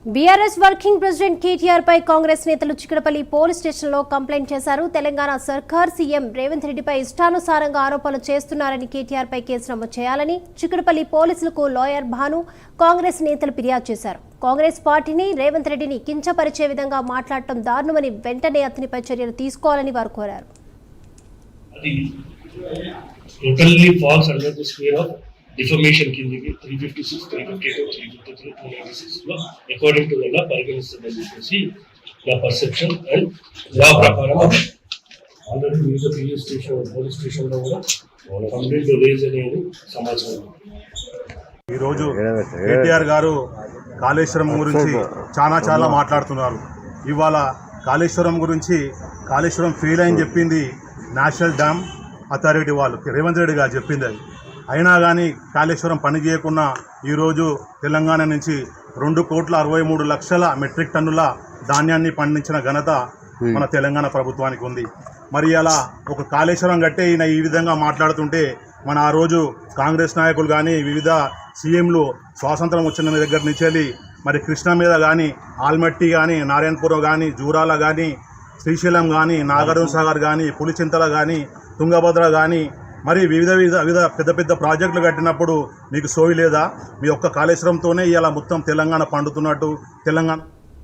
BRS working president KTR పై కాంగ్రెస్ నేతలు Chikkadpally police స్టేషన్లో complaint చేశారు. తెలంగాణ సర్కార్ సీఎం రేవంత్ రెడ్డిపై ఇష్టానుసారంగా ఆరోపణలు చేస్తున్నారని కేటీఆర్ పై కేసు నమోదు చేయాలని చిక్కడపల్లి పోలీసులకు లాయర్ భాను కాంగ్రెస్ నేతలు ఫిర్యాదు చేశారు. కాంగ్రెస్ పార్టీని రేవంత్ రెడ్డిని కించపరిచే విధంగా మాట్లాడటం దారుణమని వెంటనే అతనిపై చర్యలు తీసుకోవాలని వారు కోరారు. డిఫర్మేషన్ కిందకి 356, 352, 353, 396 అకార్డింగ్ టు లా పరిగణిస్తుందని చెప్పేసి నా పర్సెప్షన్ అండ్ లా ప్రకారం ఆల్రెడీ వివిధ పోలీస్ స్టేషన్లో కూడా కంప్లైంట్ రేజ్ అనేది సమాచారం. ఈరోజు కేటీఆర్ గారు కాళేశ్వరం గురించి చాలా మాట్లాడుతున్నారు. ఇవాళ కాళేశ్వరం గురించి కాళేశ్వరం ఫెయిల్ అని చెప్పింది నేషనల్ డ్యామ్ అథారిటీ వాళ్ళు, రేవంత్ రెడ్డి గారు చెప్పింది అది. అయినా కానీ కాళేశ్వరం పని చేయకుండా ఈరోజు తెలంగాణ నుంచి 2,63,00,000 మెట్రిక్ టన్నుల ధాన్యాన్ని పండించిన ఘనత మన తెలంగాణ ప్రభుత్వానికి ఉంది. మరి అలా ఒక కాళేశ్వరం కట్టే ఈయన ఈ విధంగా మాట్లాడుతుంటే మన ఆ రోజు కాంగ్రెస్ నాయకులు కానీ వివిధ సీఎంలు స్వాతంత్రం వచ్చిన దగ్గర నుంచి వెళ్ళి మరి కృష్ణ మీద కానీ ఆల్మట్టి కానీ నారాయణపురం కానీ జూరాల కానీ శ్రీశైలం కానీ నాగార్జున సాగర్ కానీ పులిచింతల కానీ తుంగభద్ర కానీ మరి వివిధ పెద్ద ప్రాజెక్టులు కట్టినప్పుడు మీకు సోయి లేదా? మీ ఒక్క కాళేశ్వరంతోనే ఇలా మొత్తం తెలంగాణ పండుతున్నట్టు తెలంగాణ